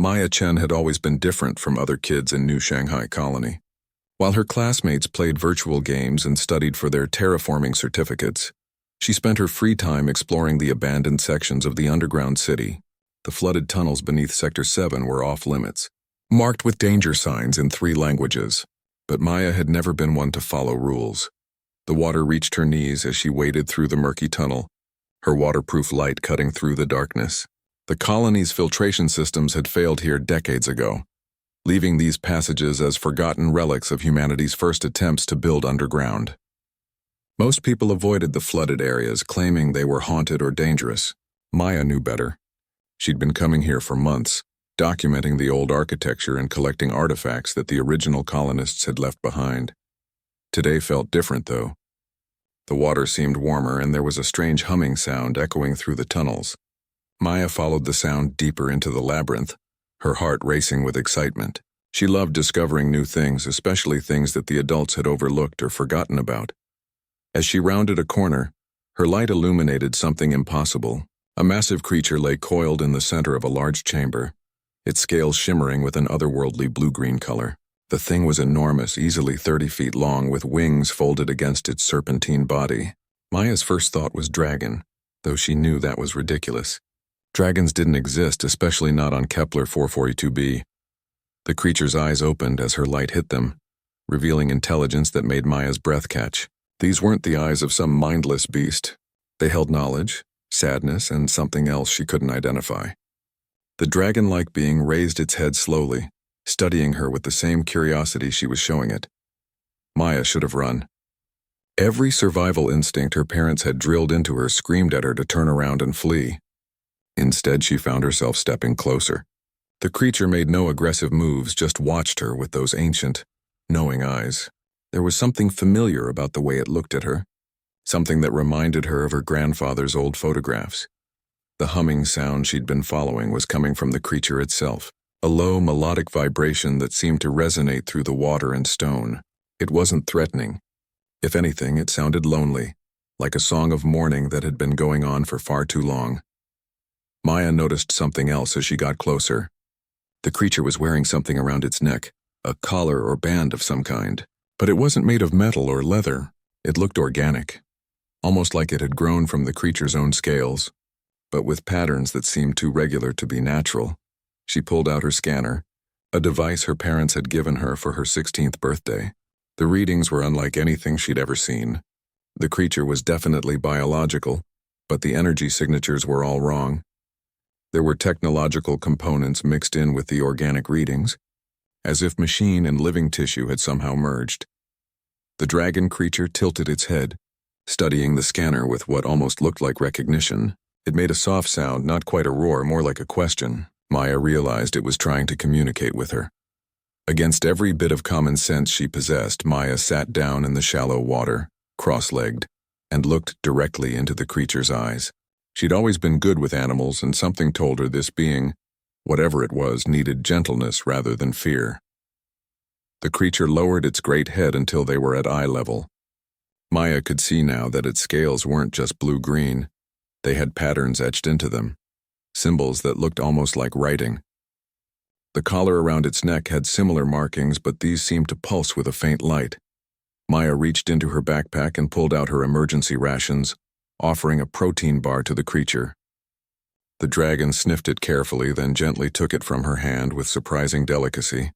Maya Chen had always been different from other kids in New Shanghai Colony. While her classmates played virtual games and studied for their terraforming certificates, she spent her free time exploring the abandoned sections of the underground city. The flooded tunnels beneath Sector 7 were off-limits, marked with danger signs in 3 languages. But Maya had never been one to follow rules. The water reached her knees as she waded through the murky tunnel, her waterproof light cutting through the darkness. The colony's filtration systems had failed here decades ago, leaving these passages as forgotten relics of humanity's first attempts to build underground. Most people avoided the flooded areas, claiming they were haunted or dangerous. Maya knew better. She'd been coming here for months, documenting the old architecture and collecting artifacts that the original colonists had left behind. Today felt different, though. The water seemed warmer, and there was a strange humming sound echoing through the tunnels. Maya followed the sound deeper into the labyrinth, her heart racing with excitement. She loved discovering new things, especially things that the adults had overlooked or forgotten about. As she rounded a corner, her light illuminated something impossible. A massive creature lay coiled in the center of a large chamber, its scales shimmering with an otherworldly blue-green color. The thing was enormous, easily 30 feet long, with wings folded against its serpentine body. Maya's first thought was dragon, though she knew that was ridiculous. Dragons didn't exist, especially not on Kepler 442b. The creature's eyes opened as her light hit them, revealing intelligence that made Maya's breath catch. These weren't the eyes of some mindless beast. They held knowledge, sadness, and something else she couldn't identify. The dragon-like being raised its head slowly, studying her with the same curiosity she was showing it. Maya should have run. Every survival instinct her parents had drilled into her screamed at her to turn around and flee. Instead, she found herself stepping closer. The creature made no aggressive moves, just watched her with those ancient, knowing eyes. There was something familiar about the way it looked at her, something that reminded her of her grandfather's old photographs. The humming sound she'd been following was coming from the creature itself, a low, melodic vibration that seemed to resonate through the water and stone. It wasn't threatening. If anything, it sounded lonely, like a song of mourning that had been going on for far too long. Maya noticed something else as she got closer. The creature was wearing something around its neck, a collar or band of some kind. But it wasn't made of metal or leather. It looked organic, almost like it had grown from the creature's own scales, but with patterns that seemed too regular to be natural. She pulled out her scanner, a device her parents had given her for her 16th birthday. The readings were unlike anything she'd ever seen. The creature was definitely biological, but the energy signatures were all wrong. There were technological components mixed in with the organic readings, as if machine and living tissue had somehow merged. The dragon creature tilted its head, studying the scanner with what almost looked like recognition. It made a soft sound, not quite a roar, more like a question. Maya realized it was trying to communicate with her. Against every bit of common sense she possessed, Maya sat down in the shallow water, cross-legged, and looked directly into the creature's eyes. She'd always been good with animals, and something told her this being, whatever it was, needed gentleness rather than fear. The creature lowered its great head until they were at eye level. Maya could see now that its scales weren't just blue-green. They had patterns etched into them, symbols that looked almost like writing. The collar around its neck had similar markings, but these seemed to pulse with a faint light. Maya reached into her backpack and pulled out her emergency rations, offering a protein bar to the creature. The dragon sniffed it carefully, then gently took it from her hand with surprising delicacy.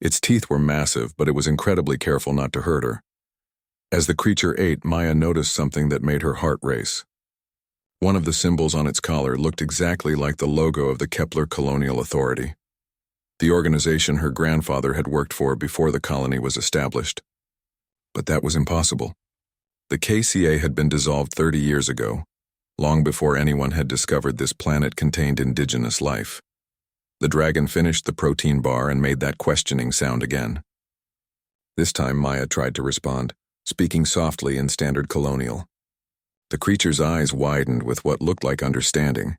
Its teeth were massive, but it was incredibly careful not to hurt her. As the creature ate, Maya noticed something that made her heart race. One of the symbols on its collar looked exactly like the logo of the Kepler Colonial Authority, the organization her grandfather had worked for before the colony was established. But that was impossible. The KCA had been dissolved 30 years ago, long before anyone had discovered this planet contained indigenous life. The dragon finished the protein bar and made that questioning sound again. This time Maya tried to respond, speaking softly in standard colonial. The creature's eyes widened with what looked like understanding,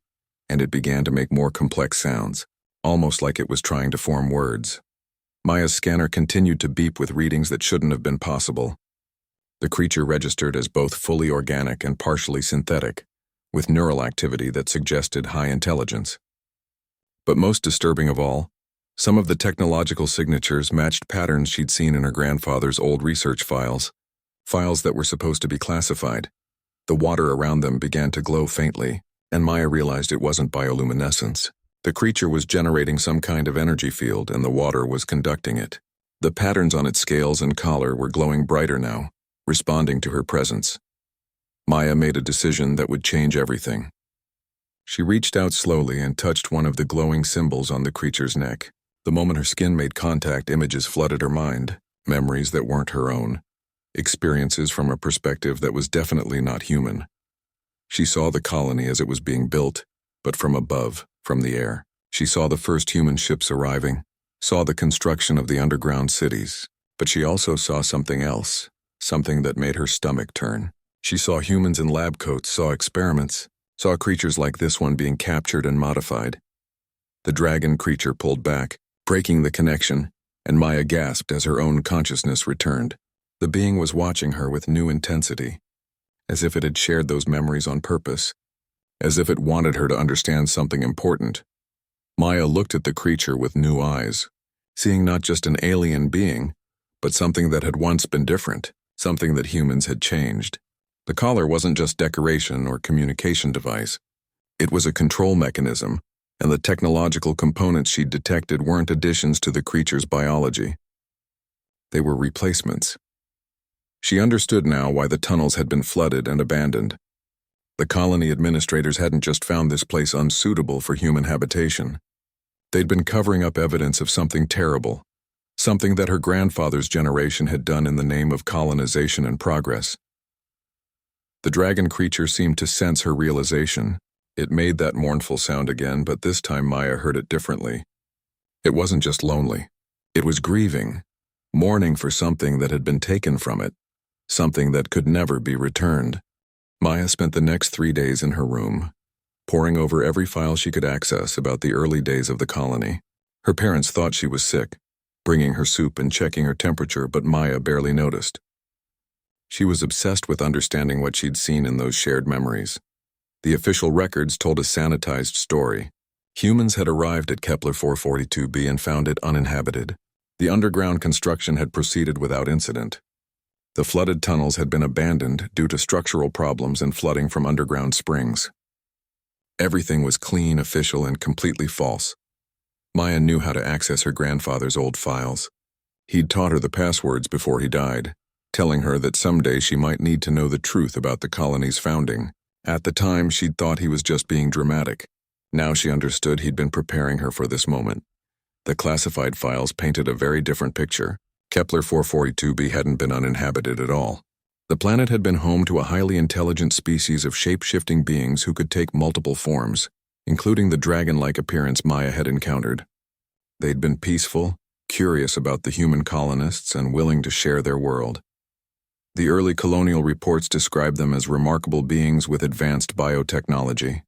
and it began to make more complex sounds, almost like it was trying to form words. Maya's scanner continued to beep with readings that shouldn't have been possible. The creature registered as both fully organic and partially synthetic, with neural activity that suggested high intelligence. But most disturbing of all, some of the technological signatures matched patterns she'd seen in her grandfather's old research files that were supposed to be classified. The water around them began to glow faintly, and Maya realized it wasn't bioluminescence. The creature was generating some kind of energy field, and the water was conducting it. The patterns on its scales and collar were glowing brighter now, responding to her presence. Maya made a decision that would change everything. She reached out slowly and touched one of the glowing symbols on the creature's neck. The moment her skin made contact, images flooded her mind, memories that weren't her own, experiences from a perspective that was definitely not human. She saw the colony as it was being built, but from above, from the air. She saw the first human ships arriving, saw the construction of the underground cities, but she also saw something else, something that made her stomach turn. She saw humans in lab coats, saw experiments, saw creatures like this one being captured and modified. The dragon creature pulled back, breaking the connection, and Maya gasped as her own consciousness returned. The being was watching her with new intensity, as if it had shared those memories on purpose, as if it wanted her to understand something important. Maya looked at the creature with new eyes, seeing not just an alien being, but something that had once been different, something that humans had changed. The collar wasn't just decoration or communication device. It was a control mechanism, and the technological components she'd detected weren't additions to the creature's biology. They were replacements. She understood now why the tunnels had been flooded and abandoned. The colony administrators hadn't just found this place unsuitable for human habitation. They'd been covering up evidence of something terrible, something that her grandfather's generation had done in the name of colonization and progress. The dragon creature seemed to sense her realization. It made that mournful sound again, but this time Maya heard it differently. It wasn't just lonely. It was grieving, mourning for something that had been taken from it, something that could never be returned. Maya spent the next 3 days in her room, poring over every file she could access about the early days of the colony. Her parents thought she was sick, bringing her soup and checking her temperature, but Maya barely noticed. She was obsessed with understanding what she'd seen in those shared memories. The official records told a sanitized story. Humans had arrived at Kepler 442b and found it uninhabited. The underground construction had proceeded without incident. The flooded tunnels had been abandoned due to structural problems and flooding from underground springs. Everything was clean, official, and completely false. Maya knew how to access her grandfather's old files. He'd taught her the passwords before he died, telling her that someday she might need to know the truth about the colony's founding. At the time, she'd thought he was just being dramatic. Now she understood he'd been preparing her for this moment. The classified files painted a very different picture. Kepler 442b hadn't been uninhabited at all. The planet had been home to a highly intelligent species of shape-shifting beings who could take multiple forms, including the dragon-like appearance Maya had encountered. They'd been peaceful, curious about the human colonists, and willing to share their world. The early colonial reports described them as remarkable beings with advanced biotechnology.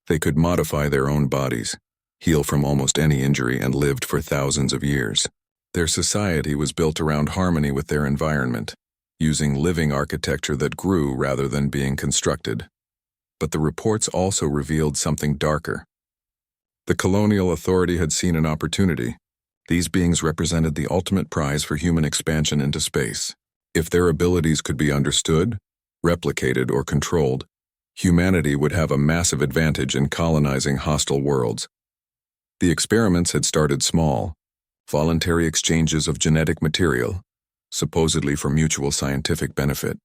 They could modify their own bodies, heal from almost any injury, and lived for thousands of years. Their society was built around harmony with their environment, using living architecture that grew rather than being constructed. But the reports also revealed something darker. The colonial authority had seen an opportunity. These beings represented the ultimate prize for human expansion into space. If their abilities could be understood, replicated, or controlled, humanity would have a massive advantage in colonizing hostile worlds. The experiments had started small, voluntary exchanges of genetic material, supposedly for mutual scientific benefit.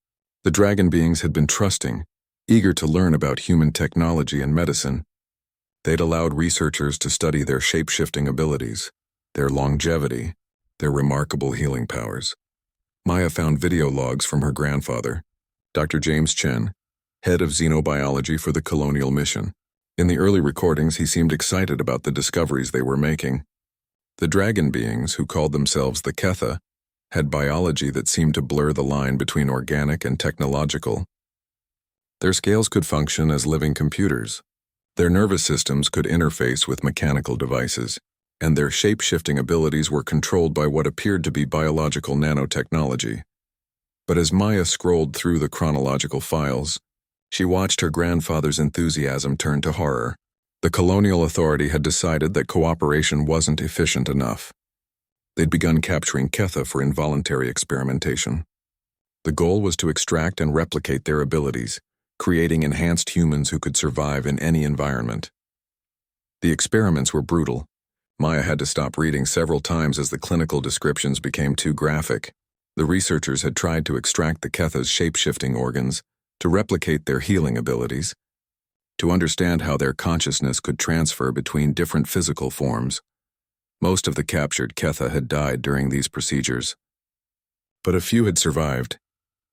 The dragon beings had been trusting, eager to learn about human technology and medicine. They'd allowed researchers to study their shape-shifting abilities, their longevity, their remarkable healing powers. Maya found video logs from her grandfather, Dr. James Chen, head of xenobiology for the colonial mission. In the early recordings, he seemed excited about the discoveries they were making. The dragon beings, who called themselves the Ketha, had biology that seemed to blur the line between organic and technological. Their scales could function as living computers. Their nervous systems could interface with mechanical devices, and their shape-shifting abilities were controlled by what appeared to be biological nanotechnology. But as Maya scrolled through the chronological files, she watched her grandfather's enthusiasm turn to horror. The colonial authority had decided that cooperation wasn't efficient enough. They'd begun capturing Ketha for involuntary experimentation. The goal was to extract and replicate their abilities, creating enhanced humans who could survive in any environment. The experiments were brutal. Maya had to stop reading several times as the clinical descriptions became too graphic. The researchers had tried to extract the Ketha's shape-shifting organs, to replicate their healing abilities, to understand how their consciousness could transfer between different physical forms. Most of the captured Ketha had died during these procedures. But a few had survived,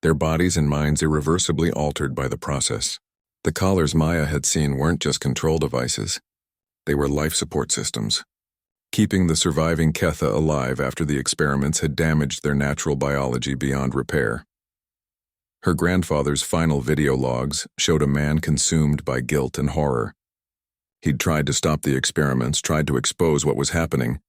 their bodies and minds irreversibly altered by the process. The collars Maya had seen weren't just control devices. They were life support systems, keeping the surviving Ketha alive after the experiments had damaged their natural biology beyond repair. Her grandfather's final video logs showed a man consumed by guilt and horror. He'd tried to stop the experiments, tried to expose what was happening,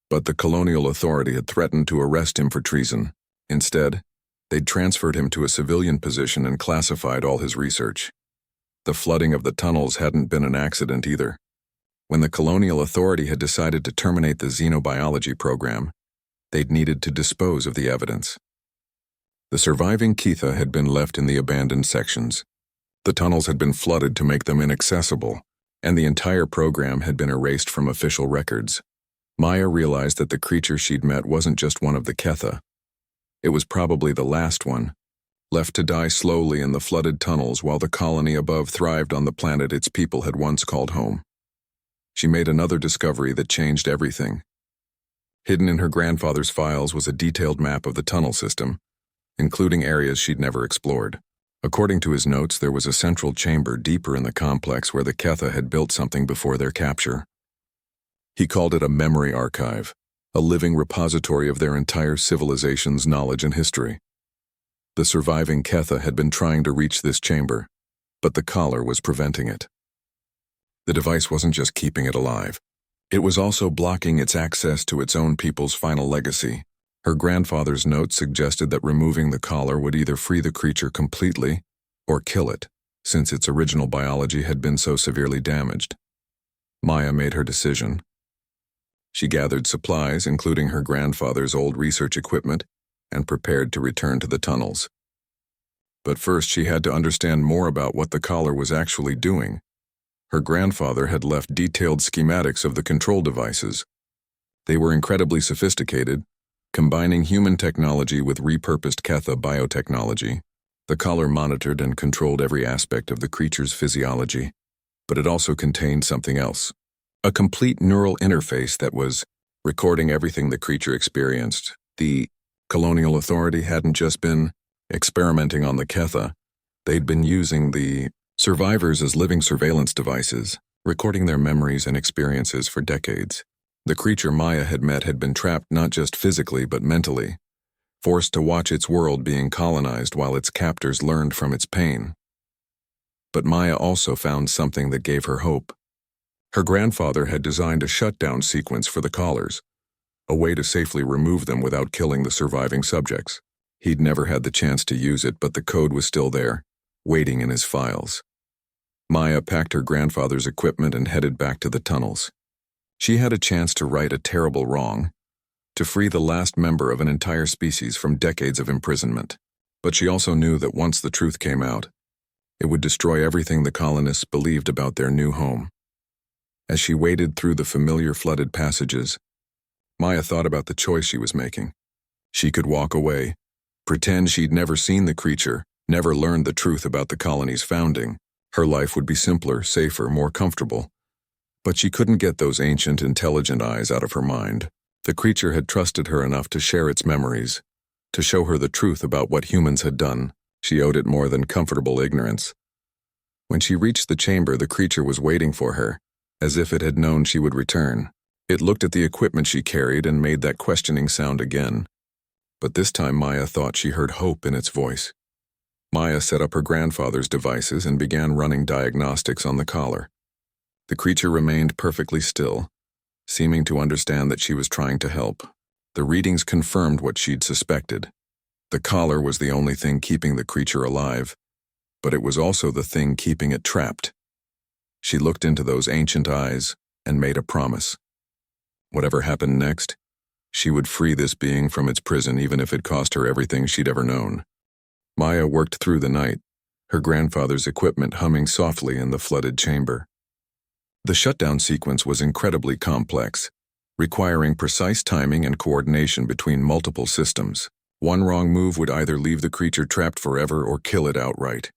but the colonial authority had threatened to arrest him for treason. Instead, they'd transferred him to a civilian position and classified all his research. The flooding of the tunnels hadn't been an accident either. When the colonial authority had decided to terminate the xenobiology program, they'd needed to dispose of the evidence. The surviving Ketha had been left in the abandoned sections. The tunnels had been flooded to make them inaccessible, and the entire program had been erased from official records. Maya realized that the creature she'd met wasn't just one of the Ketha. It was probably the last one, left to die slowly in the flooded tunnels while the colony above thrived on the planet its people had once called home. She made another discovery that changed everything. Hidden in her grandfather's files was a detailed map of the tunnel system, including areas she'd never explored. According to his notes, there was a central chamber deeper in the complex where the Ketha had built something before their capture. He called it a memory archive, a living repository of their entire civilization's knowledge and history. The surviving Ketha had been trying to reach this chamber, but the collar was preventing it. The device wasn't just keeping it alive. It was also blocking its access to its own people's final legacy. Her grandfather's note suggested that removing the collar would either free the creature completely or kill it, since its original biology had been so severely damaged. Maya made her decision. She gathered supplies, including her grandfather's old research equipment, and prepared to return to the tunnels. But first she had to understand more about what the collar was actually doing. Her grandfather had left detailed schematics of the control devices. They were incredibly sophisticated, combining human technology with repurposed Ketha biotechnology. The collar monitored and controlled every aspect of the creature's physiology, but it also contained something else. A complete neural interface that was recording everything the creature experienced. The colonial authority hadn't just been experimenting on the Ketha. They'd been using the survivors as living surveillance devices, recording their memories and experiences for decades. The creature Maya had met had been trapped not just physically but mentally, forced to watch its world being colonized while its captors learned from its pain. But Maya also found something that gave her hope. Her grandfather had designed a shutdown sequence for the collars, a way to safely remove them without killing the surviving subjects. He'd never had the chance to use it, but the code was still there, waiting in his files. Maya packed her grandfather's equipment and headed back to the tunnels. She had a chance to right a terrible wrong, to free the last member of an entire species from decades of imprisonment. But she also knew that once the truth came out, it would destroy everything the colonists believed about their new home. As she waded through the familiar flooded passages, Maya thought about the choice she was making. She could walk away, pretend she'd never seen the creature, never learned the truth about the colony's founding. Her life would be simpler, safer, more comfortable. But she couldn't get those ancient, intelligent eyes out of her mind. The creature had trusted her enough to share its memories, to show her the truth about what humans had done. She owed it more than comfortable ignorance. When she reached the chamber, the creature was waiting for her, as if it had known she would return. It looked at the equipment she carried and made that questioning sound again. But this time Maya thought she heard hope in its voice. Maya set up her grandfather's devices and began running diagnostics on the collar. The creature remained perfectly still, seeming to understand that she was trying to help. The readings confirmed what she'd suspected. The collar was the only thing keeping the creature alive, but it was also the thing keeping it trapped. She looked into those ancient eyes and made a promise. Whatever happened next, she would free this being from its prison even if it cost her everything she'd ever known. Maya worked through the night, her grandfather's equipment humming softly in the flooded chamber. The shutdown sequence was incredibly complex, requiring precise timing and coordination between multiple systems. One wrong move would either leave the creature trapped forever or kill it outright.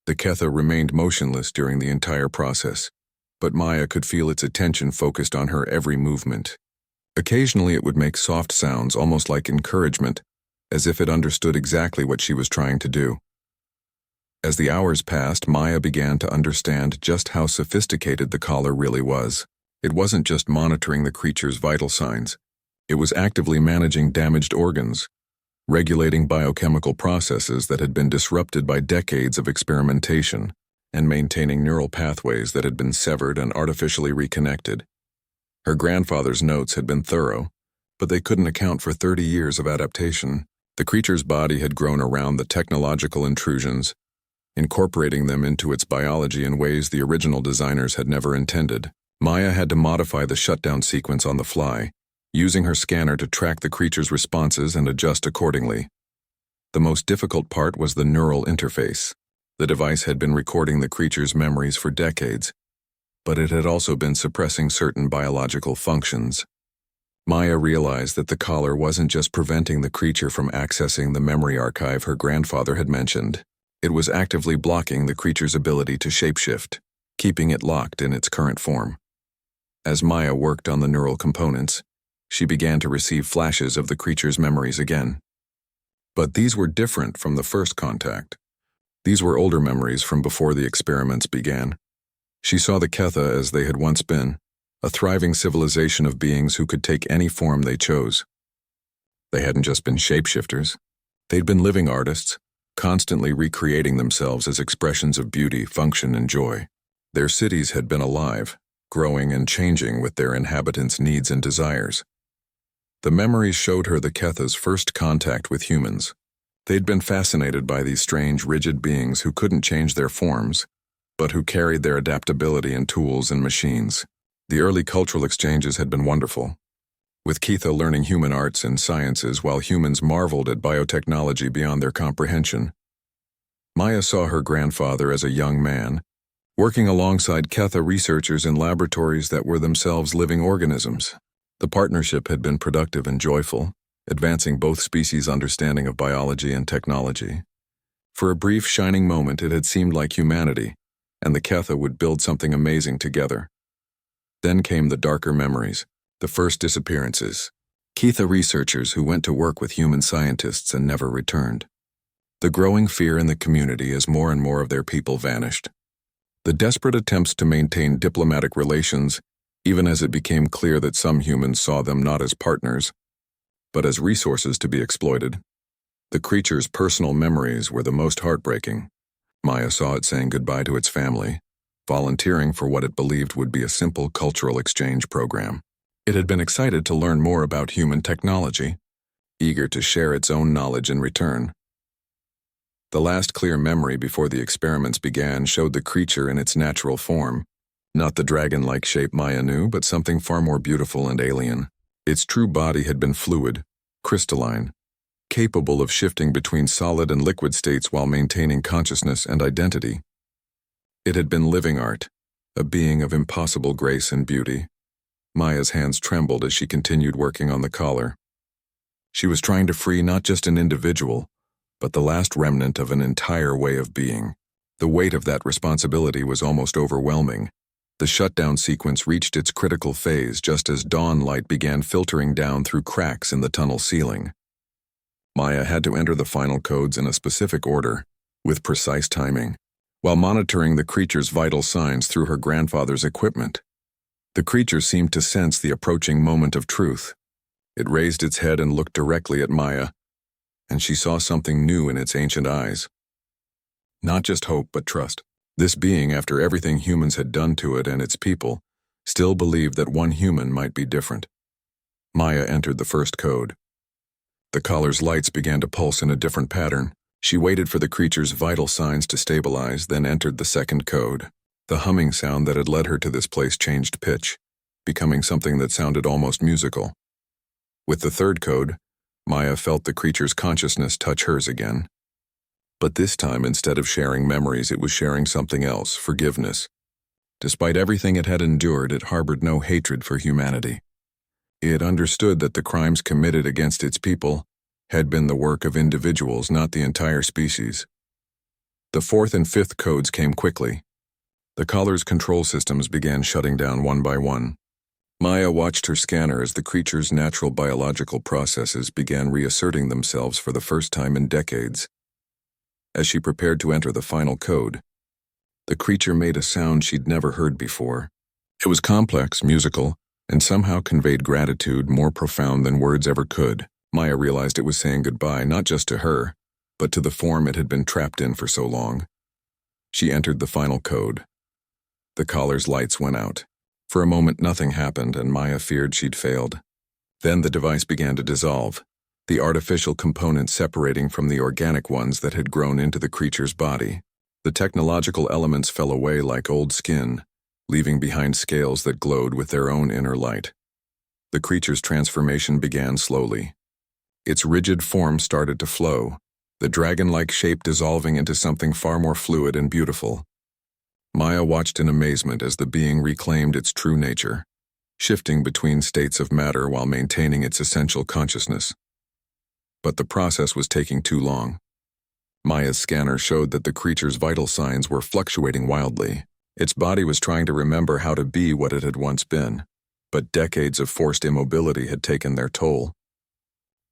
The Ketha remained motionless during the entire process, but Maya could feel its attention focused on her every movement. Occasionally it would make soft sounds, almost like encouragement, as if it understood exactly what she was trying to do. As the hours passed, Maya began to understand just how sophisticated the collar really was. It wasn't just monitoring the creature's vital signs. It was actively managing damaged organs, regulating biochemical processes that had been disrupted by decades of experimentation, and maintaining neural pathways that had been severed and artificially reconnected. Her grandfather's notes had been thorough, but they couldn't account for 30 years of adaptation. The creature's body had grown around the technological intrusions, incorporating them into its biology in ways the original designers had never intended. Maya had to modify the shutdown sequence on the fly, using her scanner to track the creature's responses and adjust accordingly. The most difficult part was the neural interface. The device had been recording the creature's memories for decades, but it had also been suppressing certain biological functions. Maya realized that the collar wasn't just preventing the creature from accessing the memory archive her grandfather had mentioned. It was actively blocking the creature's ability to shapeshift, keeping it locked in its current form. As Maya worked on the neural components, she began to receive flashes of the creature's memories again. But these were different from the first contact. These were older memories from before the experiments began. She saw the Ketha as they had once been, a thriving civilization of beings who could take any form they chose. They hadn't just been shapeshifters. They'd been living artists, constantly recreating themselves as expressions of beauty, function, and joy. Their cities had been alive, growing and changing with their inhabitants' needs and desires. The memories showed her the Ketha's first contact with humans. They'd been fascinated by these strange, rigid beings who couldn't change their forms, but who carried their adaptability in tools and machines. The early cultural exchanges had been wonderful, with Ketha learning human arts and sciences while humans marveled at biotechnology beyond their comprehension. Maya saw her grandfather as a young man, working alongside Ketha researchers in laboratories that were themselves living organisms. The partnership had been productive and joyful, advancing both species' understanding of biology and technology. For a brief, shining moment, it had seemed like humanity, and the Ketha would build something amazing together. Then came the darker memories, the first disappearances. Ketha researchers who went to work with human scientists and never returned. The growing fear in the community as more and more of their people vanished. The desperate attempts to maintain diplomatic relations, even as it became clear that some humans saw them not as partners, but as resources to be exploited. The creature's personal memories were the most heartbreaking. Maya saw it saying goodbye to its family, volunteering for what it believed would be a simple cultural exchange program. It had been excited to learn more about human technology, eager to share its own knowledge in return. The last clear memory before the experiments began showed the creature in its natural form, not the dragon-like shape Maya knew, but something far more beautiful and alien. Its true body had been fluid, crystalline, capable of shifting between solid and liquid states while maintaining consciousness and identity. It had been living art, a being of impossible grace and beauty. Maya's hands trembled as she continued working on the collar. She was trying to free not just an individual, but the last remnant of an entire way of being. The weight of that responsibility was almost overwhelming. The shutdown sequence reached its critical phase just as dawn light began filtering down through cracks in the tunnel ceiling. Maya had to enter the final codes in a specific order, with precise timing, while monitoring the creature's vital signs through her grandfather's equipment. The creature seemed to sense the approaching moment of truth. It raised its head and looked directly at Maya, and she saw something new in its ancient eyes. Not just hope, but trust. This being, after everything humans had done to it and its people, still believed that one human might be different. Maya entered the first code. The collar's lights began to pulse in a different pattern. She waited for the creature's vital signs to stabilize, then entered the second code. The humming sound that had led her to this place changed pitch, becoming something that sounded almost musical. With the third code, Maya felt the creature's consciousness touch hers again. But this time, instead of sharing memories, it was sharing something else, forgiveness. Despite everything it had endured, it harbored no hatred for humanity. It understood that the crimes committed against its people had been the work of individuals, not the entire species. The fourth and fifth codes came quickly. The collar's control systems began shutting down one by one. Maya watched her scanner as the creature's natural biological processes began reasserting themselves for the first time in decades. As she prepared to enter the final code, the creature made a sound she'd never heard before. It was complex, musical, and somehow conveyed gratitude more profound than words ever could. Maya realized it was saying goodbye not just to her, but to the form it had been trapped in for so long. She entered the final code. The collar's lights went out. For a moment, nothing happened, and Maya feared she'd failed. Then the device began to dissolve, the artificial components separating from the organic ones that had grown into the creature's body. The technological elements fell away like old skin, leaving behind scales that glowed with their own inner light. The creature's transformation began slowly. Its rigid form started to flow, the dragon-like shape dissolving into something far more fluid and beautiful. Maya watched in amazement as the being reclaimed its true nature, shifting between states of matter while maintaining its essential consciousness. But the process was taking too long. Maya's scanner showed that the creature's vital signs were fluctuating wildly. Its body was trying to remember how to be what it had once been, but decades of forced immobility had taken their toll.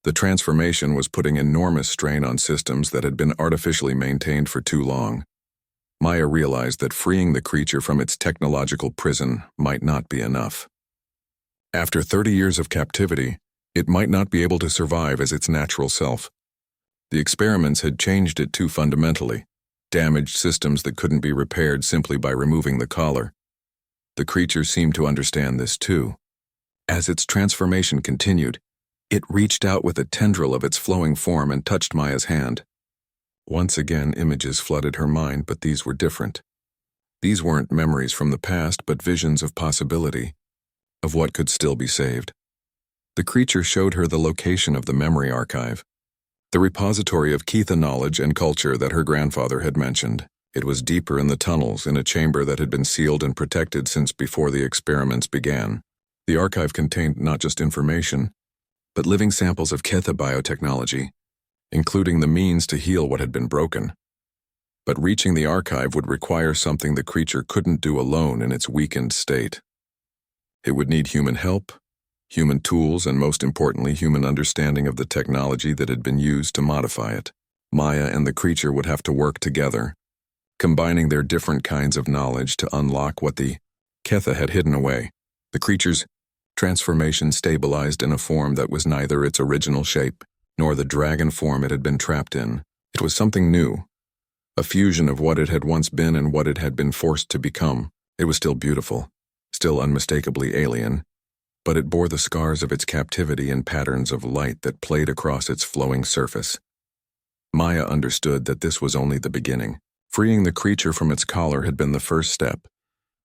The transformation was putting enormous strain on systems that had been artificially maintained for too long. Maya realized that freeing the creature from its technological prison might not be enough. After 30 years of captivity, it might not be able to survive as its natural self. The experiments had changed it too fundamentally, damaged systems that couldn't be repaired simply by removing the collar. The creature seemed to understand this too. As its transformation continued, it reached out with a tendril of its flowing form and touched Maya's hand. Once again, images flooded her mind, but these were different. These weren't memories from the past, but visions of possibility, of what could still be saved. The creature showed her the location of the memory archive, the repository of Ketha knowledge and culture that her grandfather had mentioned. It was deeper in the tunnels, in a chamber that had been sealed and protected since before the experiments began. The archive contained not just information, but living samples of Ketha biotechnology, including the means to heal what had been broken. But reaching the archive would require something the creature couldn't do alone in its weakened state. It would need human help, human tools, and most importantly, human understanding of the technology that had been used to modify it. Maya and the creature would have to work together, combining their different kinds of knowledge to unlock what the Ketha had hidden away. The creature's transformation stabilized in a form that was neither its original shape nor the dragon form it had been trapped in. It was something new, a fusion of what it had once been and what it had been forced to become. It was still beautiful, still unmistakably alien, but it bore the scars of its captivity and patterns of light that played across its flowing surface. Maya understood that this was only the beginning. Freeing the creature from its collar had been the first step,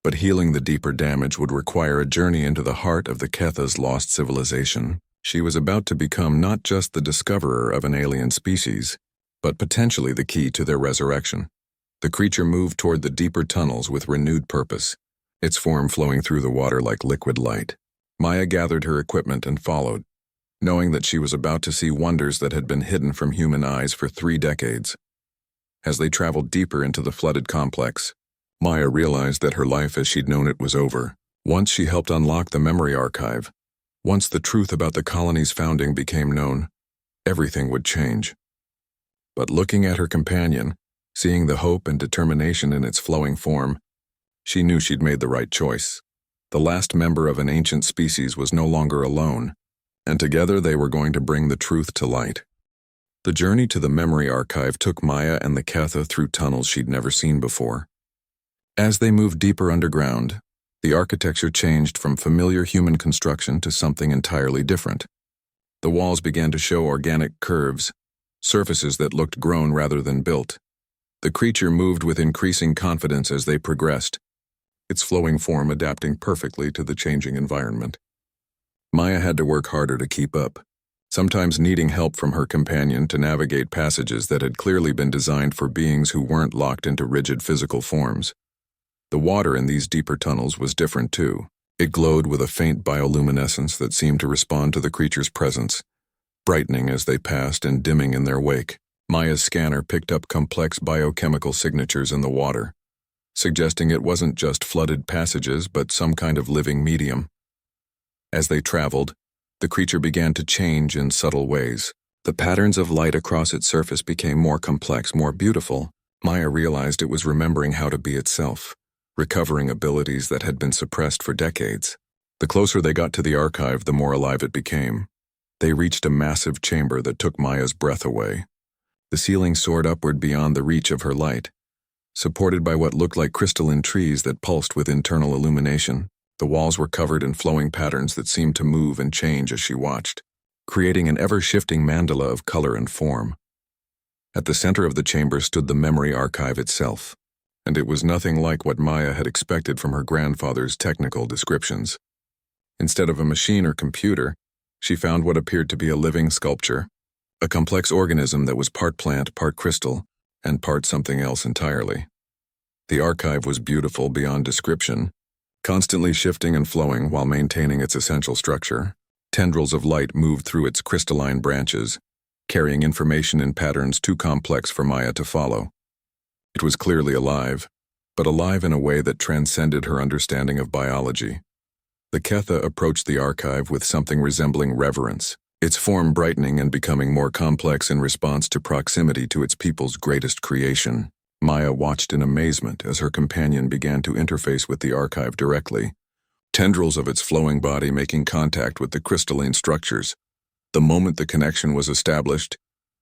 but healing the deeper damage would require a journey into the heart of the Ketha's lost civilization. She was about to become not just the discoverer of an alien species, but potentially the key to their resurrection. The creature moved toward the deeper tunnels with renewed purpose, its form flowing through the water like liquid light. Maya gathered her equipment and followed, knowing that she was about to see wonders that had been hidden from human eyes for 3 decades. As they traveled deeper into the flooded complex, Maya realized that her life as she'd known it was over. Once she helped unlock the memory archive, once the truth about the colony's founding became known, everything would change. But looking at her companion, seeing the hope and determination in its flowing form, she knew she'd made the right choice. The last member of an ancient species was no longer alone, and together they were going to bring the truth to light. The journey to the memory archive took Maya and the Ketha through tunnels she'd never seen before. As they moved deeper underground, the architecture changed from familiar human construction to something entirely different. The walls began to show organic curves, surfaces that looked grown rather than built. The creature moved with increasing confidence as they progressed, its flowing form adapting perfectly to the changing environment. Maya had to work harder to keep up, sometimes needing help from her companion to navigate passages that had clearly been designed for beings who weren't locked into rigid physical forms. The water in these deeper tunnels was different too. It glowed with a faint bioluminescence that seemed to respond to the creature's presence, brightening as they passed and dimming in their wake. Maya's scanner picked up complex biochemical signatures in the water, suggesting it wasn't just flooded passages but some kind of living medium. As they traveled, the creature began to change in subtle ways. The patterns of light across its surface became more complex, more beautiful. Maya realized it was remembering how to be itself, recovering abilities that had been suppressed for decades. The closer they got to the archive, the more alive it became. They reached a massive chamber that took Maya's breath away. The ceiling soared upward beyond the reach of her light, supported by what looked like crystalline trees that pulsed with internal illumination. The walls were covered in flowing patterns that seemed to move and change as she watched, creating an ever-shifting mandala of color and form. At the center of the chamber stood the memory archive itself, and it was nothing like what Maya had expected from her grandfather's technical descriptions. Instead of a machine or computer, she found what appeared to be a living sculpture, a complex organism that was part plant, part crystal, and part something else entirely. The archive was beautiful beyond description, constantly shifting and flowing while maintaining its essential structure. Tendrils of light moved through its crystalline branches, carrying information in patterns too complex for Maya to follow. It was clearly alive, but alive in a way that transcended her understanding of biology. The Ketha approached the archive with something resembling reverence, its form brightening and becoming more complex in response to proximity to its people's greatest creation. Maya watched in amazement as her companion began to interface with the archive directly, tendrils of its flowing body making contact with the crystalline structures. The moment the connection was established,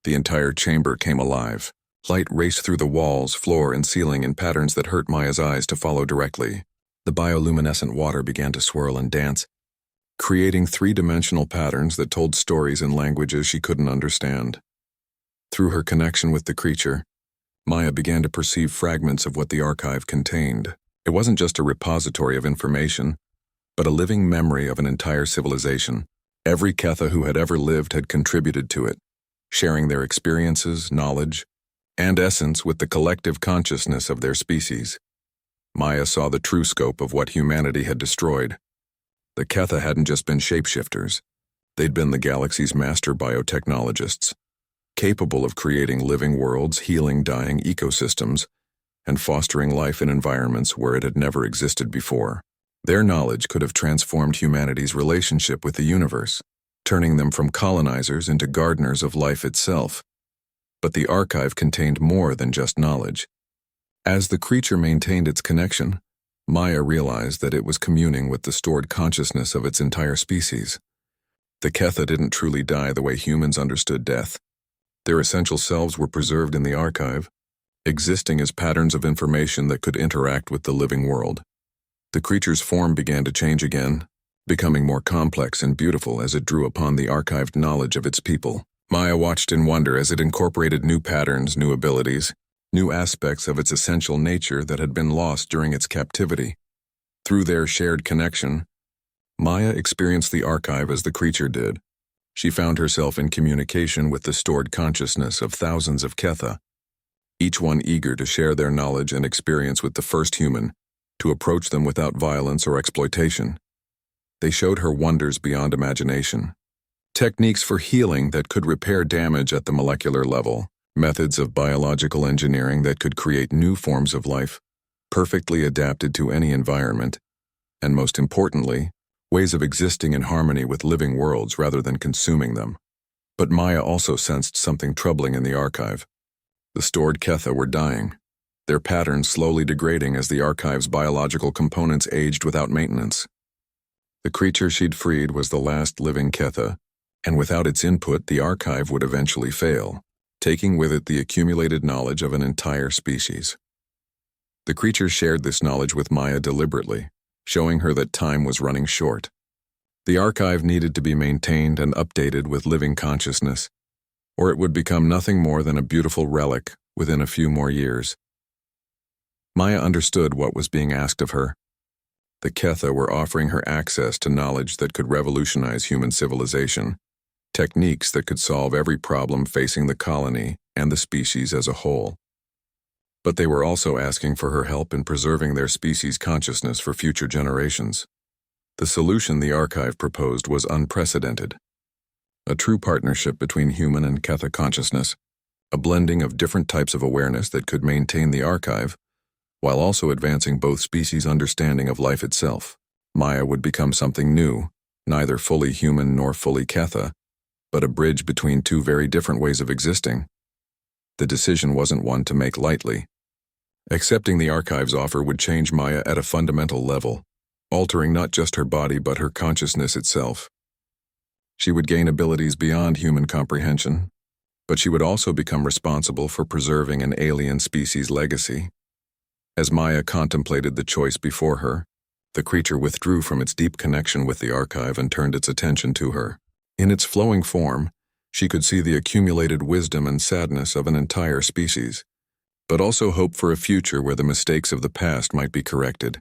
the entire chamber came alive. Light raced through the walls, floor, and ceiling in patterns that hurt Maya's eyes to follow directly. The bioluminescent water began to swirl and dance, creating three-dimensional patterns that told stories in languages she couldn't understand. Through her connection with the creature, Maya began to perceive fragments of what the archive contained. It wasn't just a repository of information, but a living memory of an entire civilization. Every Ketha who had ever lived had contributed to it, sharing their experiences, knowledge, and essence with the collective consciousness of their species. Maya saw the true scope of what humanity had destroyed. The Ketha hadn't just been shapeshifters. They'd been the galaxy's master biotechnologists, capable of creating living worlds, healing dying ecosystems, and fostering life in environments where it had never existed before. Their knowledge could have transformed humanity's relationship with the universe, turning them from colonizers into gardeners of life itself. But the archive contained more than just knowledge. As the creature maintained its connection, Maya realized that it was communing with the stored consciousness of its entire species. The Ketha didn't truly die the way humans understood death. Their essential selves were preserved in the archive, existing as patterns of information that could interact with the living world. The creature's form began to change again, becoming more complex and beautiful as it drew upon the archived knowledge of its people. Maya watched in wonder as it incorporated new patterns, new abilities, new aspects of its essential nature that had been lost during its captivity. Through their shared connection, Maya experienced the archive as the creature did. She found herself in communication with the stored consciousness of thousands of Ketha, each one eager to share their knowledge and experience with the first human, to approach them without violence or exploitation. They showed her wonders beyond imagination. Techniques for healing that could repair damage at the molecular level, methods of biological engineering that could create new forms of life, perfectly adapted to any environment, and most importantly, ways of existing in harmony with living worlds rather than consuming them. But Maya also sensed something troubling in the archive. The stored Ketha were dying, their patterns slowly degrading as the archive's biological components aged without maintenance. The creature she'd freed was the last living Ketha, and without its input, the archive would eventually fail, taking with it the accumulated knowledge of an entire species. The creature shared this knowledge with Maya deliberately, showing her that time was running short. The archive needed to be maintained and updated with living consciousness, or it would become nothing more than a beautiful relic within a few more years. Maya understood what was being asked of her, The Ketha were offering her access to knowledge that could revolutionize human civilization, techniques that could solve every problem facing the colony and the species as a whole. But they were also asking for her help in preserving their species' consciousness for future generations. The solution the archive proposed was unprecedented. A true partnership between human and Ketha consciousness, a blending of different types of awareness that could maintain the archive, while also advancing both species' understanding of life itself. Maya would become something new, neither fully human nor fully Ketha, but a bridge between two very different ways of existing. The decision wasn't one to make lightly. Accepting the archive's offer would change Maya at a fundamental level, altering not just her body but her consciousness itself. She would gain abilities beyond human comprehension, but she would also become responsible for preserving an alien species' legacy. As Maya contemplated the choice before her, the creature withdrew from its deep connection with the archive and turned its attention to her. In its flowing form, she could see the accumulated wisdom and sadness of an entire species, but also hope for a future where the mistakes of the past might be corrected.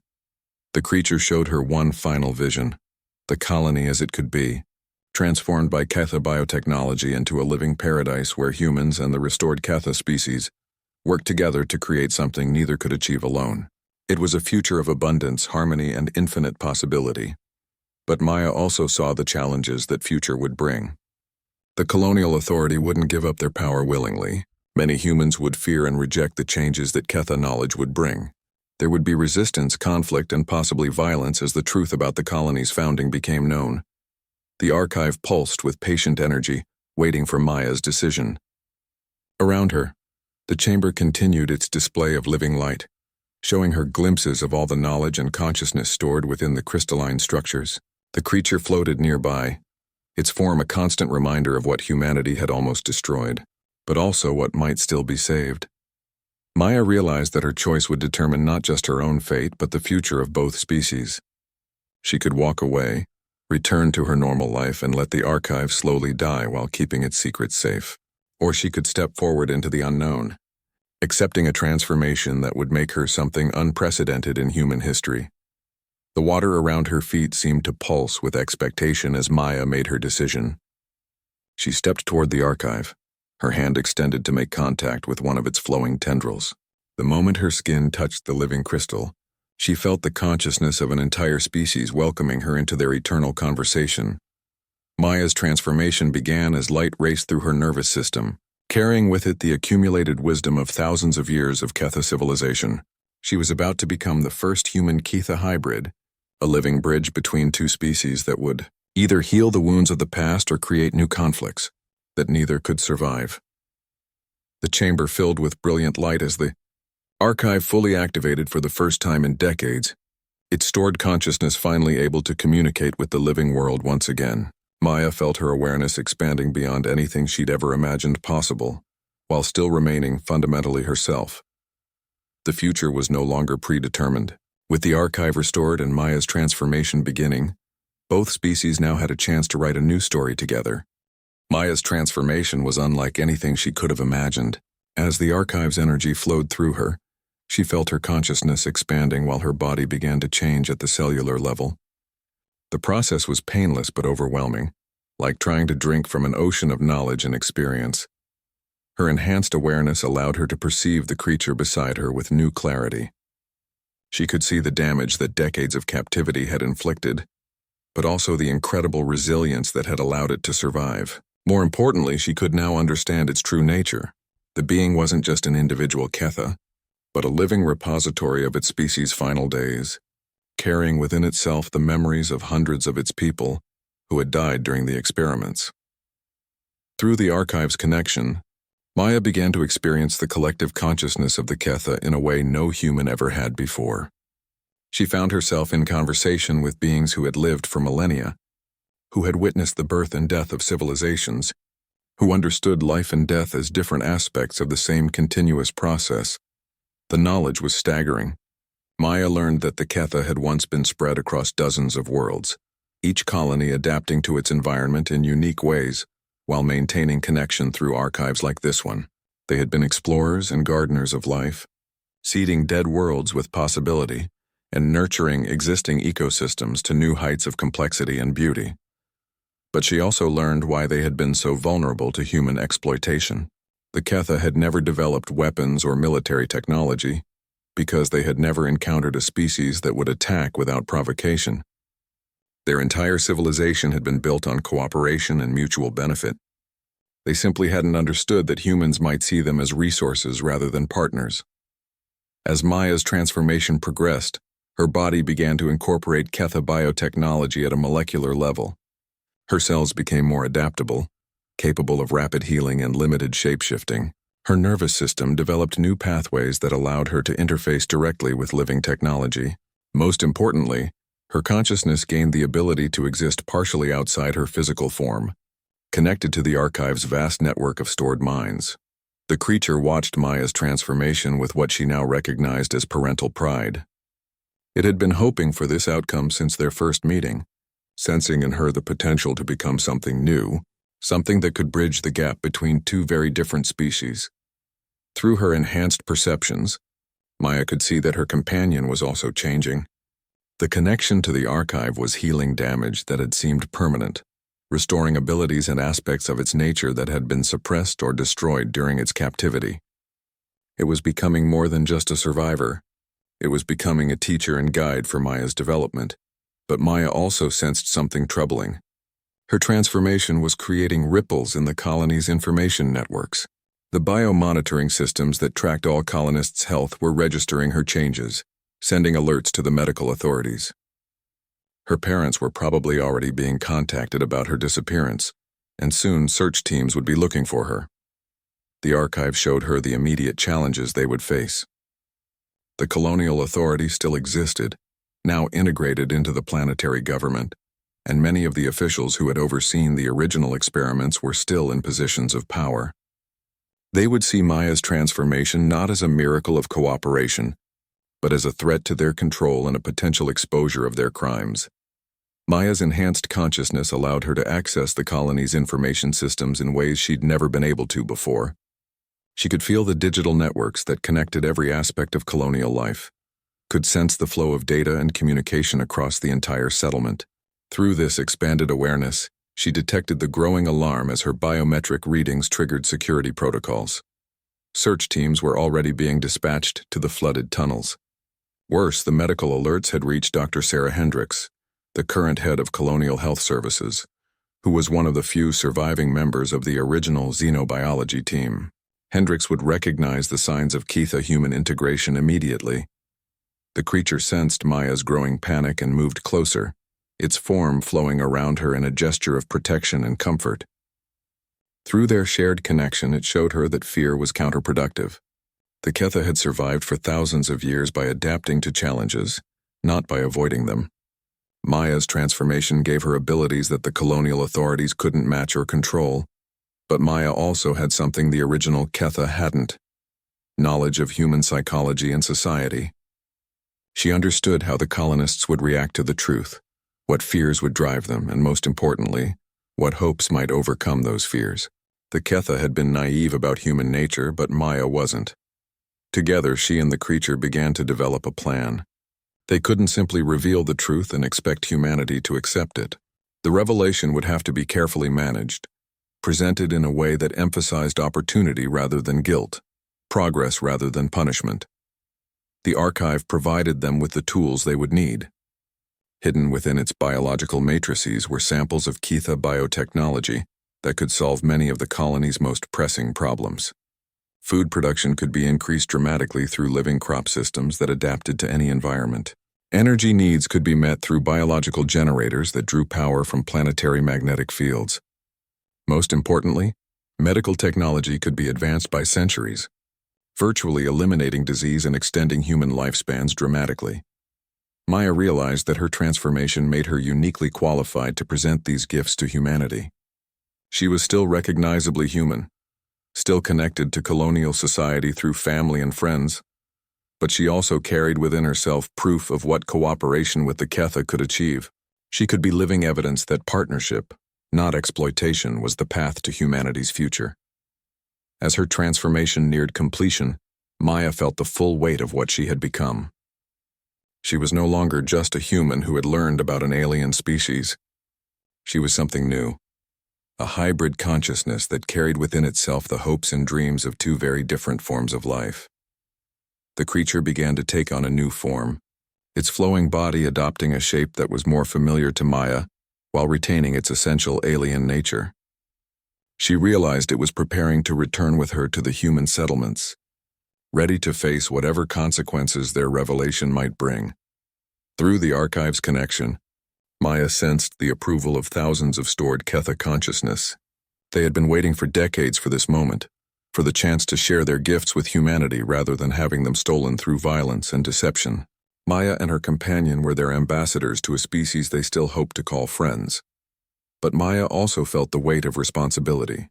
The creature showed her one final vision, the colony as it could be, transformed by Ketha biotechnology into a living paradise where humans and the restored Ketha species worked together to create something neither could achieve alone. It was a future of abundance, harmony, and infinite possibility. But Maya also saw the challenges that future would bring. The colonial authority wouldn't give up their power willingly. Many humans would fear and reject the changes that Ketha knowledge would bring. There would be resistance, conflict, and possibly violence as the truth about the colony's founding became known. The archive pulsed with patient energy, waiting for Maya's decision. Around her, the chamber continued its display of living light, showing her glimpses of all the knowledge and consciousness stored within the crystalline structures. The creature floated nearby, its form a constant reminder of what humanity had almost destroyed, but also what might still be saved. Maya realized that her choice would determine not just her own fate, but the future of both species. She could walk away, return to her normal life, and let the archive slowly die while keeping its secrets safe. Or she could step forward into the unknown, accepting a transformation that would make her something unprecedented in human history. The water around her feet seemed to pulse with expectation as Maya made her decision. She stepped toward the archive, her hand extended to make contact with one of its flowing tendrils. The moment her skin touched the living crystal, she felt the consciousness of an entire species welcoming her into their eternal conversation. Maya's transformation began as light raced through her nervous system, carrying with it the accumulated wisdom of thousands of years of Ketha civilization. She was about to become the first human-Ketha hybrid, a living bridge between two species that would either heal the wounds of the past or create new conflicts that neither could survive. The chamber filled with brilliant light as the archive fully activated for the first time in decades, its stored consciousness finally able to communicate with the living world once again. Maya felt her awareness expanding beyond anything she'd ever imagined possible, while still remaining fundamentally herself. The future was no longer predetermined. With the archive restored and Maya's transformation beginning, both species now had a chance to write a new story together. Maya's transformation was unlike anything she could have imagined. As the archive's energy flowed through her, she felt her consciousness expanding while her body began to change at the cellular level. The process was painless but overwhelming, like trying to drink from an ocean of knowledge and experience. Her enhanced awareness allowed her to perceive the creature beside her with new clarity. She could see the damage that decades of captivity had inflicted, but also the incredible resilience that had allowed it to survive. More importantly, she could now understand its true nature. The being wasn't just an individual Ketha, but a living repository of its species' final days, carrying within itself the memories of hundreds of its people who had died during the experiments. Through the archive's connection, Maya began to experience the collective consciousness of the Ketha in a way no human ever had before. She found herself in conversation with beings who had lived for millennia, who had witnessed the birth and death of civilizations, who understood life and death as different aspects of the same continuous process. The knowledge was staggering. Maya learned that the Ketha had once been spread across dozens of worlds, each colony adapting to its environment in unique ways, while maintaining connection through archives like this one. They had been explorers and gardeners of life, seeding dead worlds with possibility, and nurturing existing ecosystems to new heights of complexity and beauty. But she also learned why they had been so vulnerable to human exploitation. The Ketha had never developed weapons or military technology because they had never encountered a species that would attack without provocation. Their entire civilization had been built on cooperation and mutual benefit. They simply hadn't understood that humans might see them as resources rather than partners. As Maya's transformation progressed, her body began to incorporate Ketha biotechnology at a molecular level. Her cells became more adaptable, capable of rapid healing and limited shape-shifting. Her nervous system developed new pathways that allowed her to interface directly with living technology. Most importantly, her consciousness gained the ability to exist partially outside her physical form, connected to the archive's vast network of stored minds. The creature watched Maya's transformation with what she now recognized as parental pride. It had been hoping for this outcome since their first meeting, sensing in her the potential to become something new, something that could bridge the gap between two very different species. Through her enhanced perceptions, Maya could see that her companion was also changing. The connection to the archive was healing damage that had seemed permanent, restoring abilities and aspects of its nature that had been suppressed or destroyed during its captivity. It was becoming more than just a survivor. It was becoming a teacher and guide for Maya's development. But Maya also sensed something troubling. Her transformation was creating ripples in the colony's information networks. The biomonitoring systems that tracked all colonists' health were registering her changes, sending alerts to the medical authorities. Her parents were probably already being contacted about her disappearance, and soon search teams would be looking for her. The archive showed her the immediate challenges they would face. The colonial authority still existed, now integrated into the planetary government, and many of the officials who had overseen the original experiments were still in positions of power. They would see Maya's transformation not as a miracle of cooperation, but as a threat to their control and a potential exposure of their crimes. Maya's enhanced consciousness allowed her to access the colony's information systems in ways she'd never been able to before. She could feel the digital networks that connected every aspect of colonial life, could sense the flow of data and communication across the entire settlement. Through this expanded awareness, she detected the growing alarm as her biometric readings triggered security protocols. Search teams were already being dispatched to the flooded tunnels. Worse, the medical alerts had reached Dr. Sarah Hendricks, the current head of Colonial Health Services, who was one of the few surviving members of the original xenobiology team. Hendricks would recognize the signs of Ketha-human integration immediately. The creature sensed Maya's growing panic and moved closer, its form flowing around her in a gesture of protection and comfort. Through their shared connection, it showed her that fear was counterproductive. The Ketha had survived for thousands of years by adapting to challenges, not by avoiding them. Maya's transformation gave her abilities that the colonial authorities couldn't match or control, but Maya also had something the original Ketha hadn't: knowledge of human psychology and society. She understood how the colonists would react to the truth, what fears would drive them, and most importantly, what hopes might overcome those fears. The Ketha had been naive about human nature, but Maya wasn't. Together, she and the creature began to develop a plan. They couldn't simply reveal the truth and expect humanity to accept it. The revelation would have to be carefully managed, presented in a way that emphasized opportunity rather than guilt, progress rather than punishment. The archive provided them with the tools they would need. Hidden within its biological matrices were samples of Ketha biotechnology that could solve many of the colony's most pressing problems. Food production could be increased dramatically through living crop systems that adapted to any environment. Energy needs could be met through biological generators that drew power from planetary magnetic fields. Most importantly, medical technology could be advanced by centuries, virtually eliminating disease and extending human lifespans dramatically. Maya realized that her transformation made her uniquely qualified to present these gifts to humanity. She was still recognizably human, still connected to colonial society through family and friends, but she also carried within herself proof of what cooperation with the Ketha could achieve. She could be living evidence that partnership, not exploitation, was the path to humanity's future. As her transformation neared completion, Maya felt the full weight of what she had become. She was no longer just a human who had learned about an alien species. She was something new, a hybrid consciousness that carried within itself the hopes and dreams of two very different forms of life. The creature began to take on a new form, its flowing body adopting a shape that was more familiar to Maya while retaining its essential alien nature. She realized it was preparing to return with her to the human settlements, ready to face whatever consequences their revelation might bring. Through the archive's connection, Maya sensed the approval of thousands of stored Ketha consciousness. They had been waiting for decades for this moment, for the chance to share their gifts with humanity rather than having them stolen through violence and deception. Maya and her companion were their ambassadors to a species they still hoped to call friends. But Maya also felt the weight of responsibility.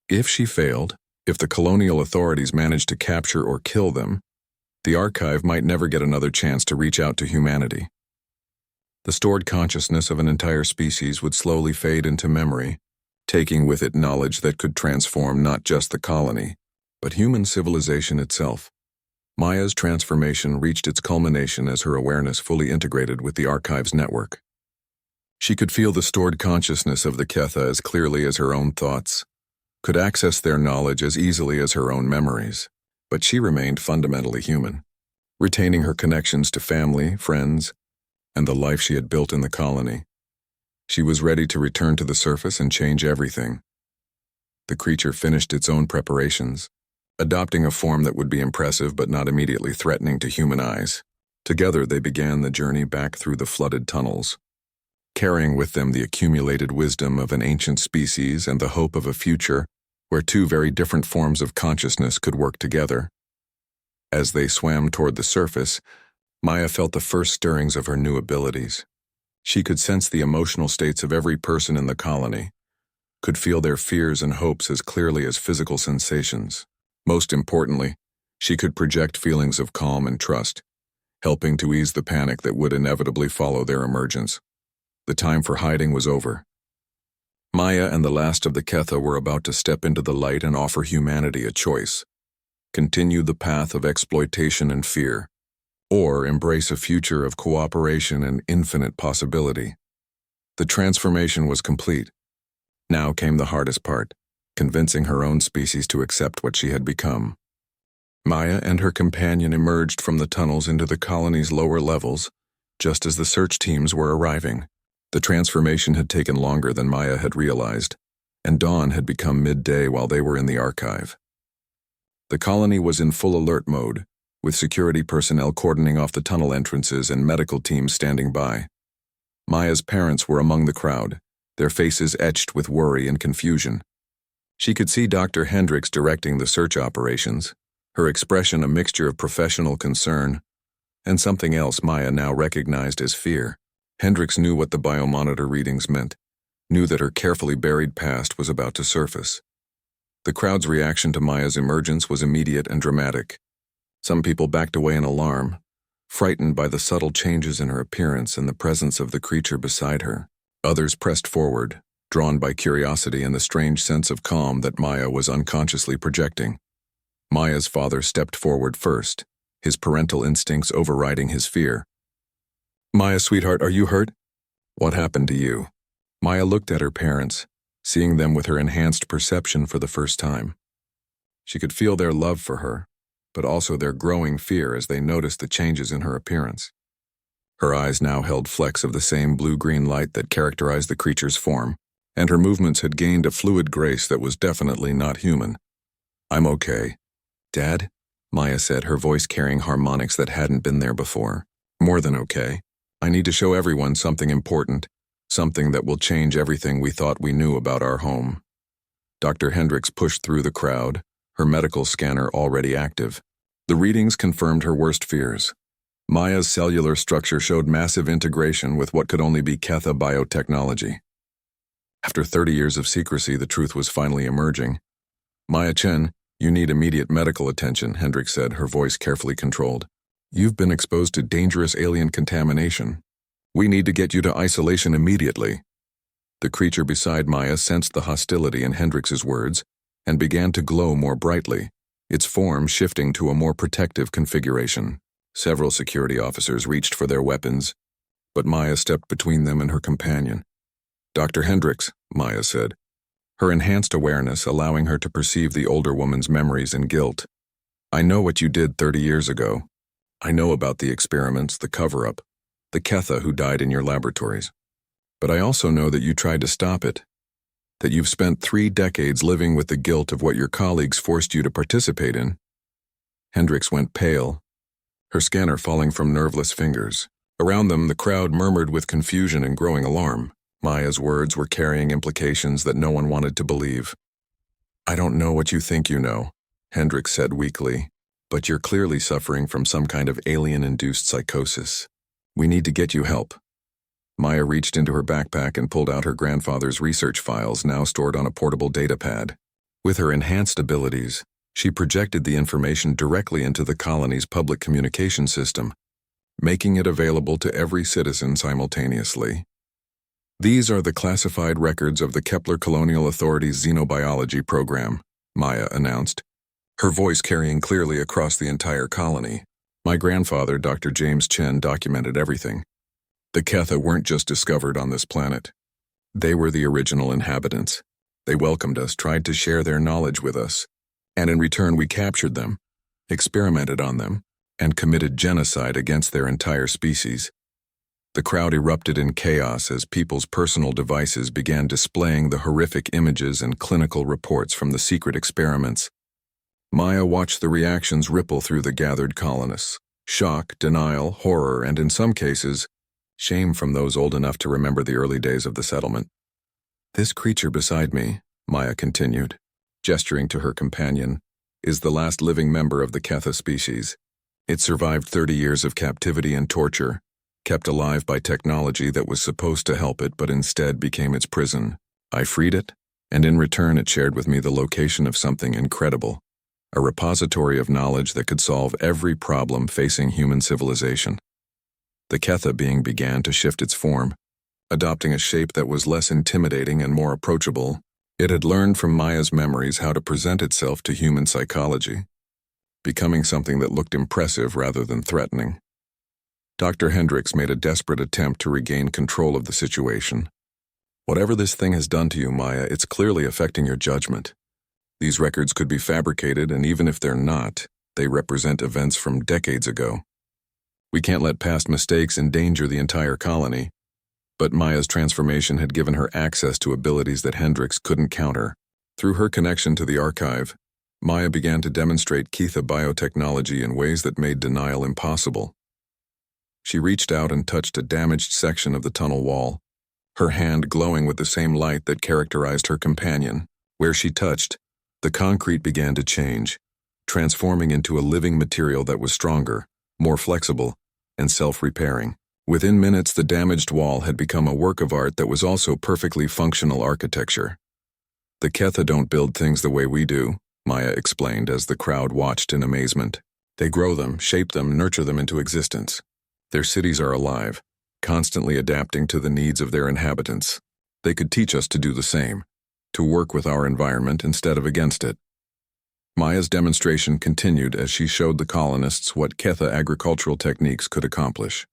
If she failed, if the colonial authorities managed to capture or kill them, the archive might never get another chance to reach out to humanity. The stored consciousness of an entire species would slowly fade into memory, taking with it knowledge that could transform not just the colony, but human civilization itself. Maya's transformation reached its culmination as her awareness fully integrated with the archive's network. She could feel the stored consciousness of the Ketha as clearly as her own thoughts, could access their knowledge as easily as her own memories, but she remained fundamentally human, retaining her connections to family, friends, and the life she had built in the colony. She was ready to return to the surface and change everything. The creature finished its own preparations, adopting a form that would be impressive but not immediately threatening to human eyes. Together they began the journey back through the flooded tunnels, carrying with them the accumulated wisdom of an ancient species and the hope of a future where two very different forms of consciousness could work together. As they swam toward the surface, Maya felt the first stirrings of her new abilities. She could sense the emotional states of every person in the colony, could feel their fears and hopes as clearly as physical sensations. Most importantly, she could project feelings of calm and trust, helping to ease the panic that would inevitably follow their emergence. The time for hiding was over. Maya and the last of the Ketha were about to step into the light and offer humanity a choice: continue the path of exploitation and fear, or embrace a future of cooperation and infinite possibility. The transformation was complete. Now came the hardest part, convincing her own species to accept what she had become. Maya and her companion emerged from the tunnels into the colony's lower levels, just as the search teams were arriving. The transformation had taken longer than Maya had realized, and dawn had become midday while they were in the archive. The colony was in full alert mode, with security personnel cordoning off the tunnel entrances and medical teams standing by. Maya's parents were among the crowd, their faces etched with worry and confusion. She could see Dr. Hendricks directing the search operations, her expression a mixture of professional concern and something else Maya now recognized as fear. Hendricks knew what the biomonitor readings meant, knew that her carefully buried past was about to surface. The crowd's reaction to Maya's emergence was immediate and dramatic. Some people backed away in alarm, frightened by the subtle changes in her appearance and the presence of the creature beside her. Others pressed forward, drawn by curiosity and the strange sense of calm that Maya was unconsciously projecting. Maya's father stepped forward first, his parental instincts overriding his fear. "Maya, sweetheart, are you hurt? What happened to you?" Maya looked at her parents, seeing them with her enhanced perception for the first time. She could feel their love for her, but also their growing fear as they noticed the changes in her appearance. Her eyes now held flecks of the same blue-green light that characterized the creature's form, and her movements had gained a fluid grace that was definitely not human. "I'm okay. Dad?" Maya said, her voice carrying harmonics that hadn't been there before. "More than okay. I need to show everyone something important, something that will change everything we thought we knew about our home." Dr. Hendricks pushed through the crowd, her medical scanner already active. The readings confirmed her worst fears. Maya's cellular structure showed massive integration with what could only be Ketha biotechnology. After 30 years of secrecy, the truth was finally emerging. "Maya Chen, you need immediate medical attention," Hendricks said, her voice carefully controlled. "You've been exposed to dangerous alien contamination. We need to get you to isolation immediately." The creature beside Maya sensed the hostility in Hendricks's words and began to glow more brightly, its form shifting to a more protective configuration. Several security officers reached for their weapons, but Maya stepped between them and her companion. "Dr. Hendricks," Maya said, her enhanced awareness allowing her to perceive the older woman's memories and guilt. "I know what you did 30 years ago. I know about the experiments, the cover-up, the Ketha who died in your laboratories. But I also know that you tried to stop it, that you've spent 3 decades living with the guilt of what your colleagues forced you to participate in." Hendricks went pale, her scanner falling from nerveless fingers. Around them, the crowd murmured with confusion and growing alarm. Maya's words were carrying implications that no one wanted to believe. "I don't know what you think you know," Hendricks said weakly, "but you're clearly suffering from some kind of alien-induced psychosis. We need to get you help." Maya reached into her backpack and pulled out her grandfather's research files, now stored on a portable datapad. With her enhanced abilities, she projected the information directly into the colony's public communication system, making it available to every citizen simultaneously. "These are the classified records of the Kepler Colonial Authority's xenobiology program," Maya announced, her voice carrying clearly across the entire colony. "My grandfather, Dr. James Chen, documented everything. The Ketha weren't just discovered on this planet. They were the original inhabitants. They welcomed us, tried to share their knowledge with us, and in return we captured them, experimented on them, and committed genocide against their entire species." The crowd erupted in chaos as people's personal devices began displaying the horrific images and clinical reports from the secret experiments. Maya watched the reactions ripple through the gathered colonists. Shock, denial, horror, and in some cases, shame from those old enough to remember the early days of the settlement. "This creature beside me," Maya continued, gesturing to her companion, "is the last living member of the Ketha species. It survived 30 years of captivity and torture, kept alive by technology that was supposed to help it but instead became its prison. I freed it, and in return it shared with me the location of something incredible, a repository of knowledge that could solve every problem facing human civilization." The Ketha being began to shift its form, adopting a shape that was less intimidating and more approachable. It had learned from Maya's memories how to present itself to human psychology, becoming something that looked impressive rather than threatening. Dr. Hendricks made a desperate attempt to regain control of the situation. "Whatever this thing has done to you, Maya, it's clearly affecting your judgment. These records could be fabricated, and even if they're not, they represent events from decades ago. We can't let past mistakes endanger the entire colony." But Maya's transformation had given her access to abilities that Hendricks couldn't counter. Through her connection to the archive, Maya began to demonstrate Ketha biotechnology in ways that made denial impossible. She reached out and touched a damaged section of the tunnel wall, her hand glowing with the same light that characterized her companion. Where she touched, the concrete began to change, transforming into a living material that was stronger, more flexible, and self-repairing. Within minutes, the damaged wall had become a work of art that was also perfectly functional architecture. "The Ketha don't build things the way we do," Maya explained as the crowd watched in amazement. "They grow them, shape them, nurture them into existence. Their cities are alive, constantly adapting to the needs of their inhabitants. They could teach us to do the same, to work with our environment instead of against it." Maya's demonstration continued as she showed the colonists what Ketha agricultural techniques could accomplish.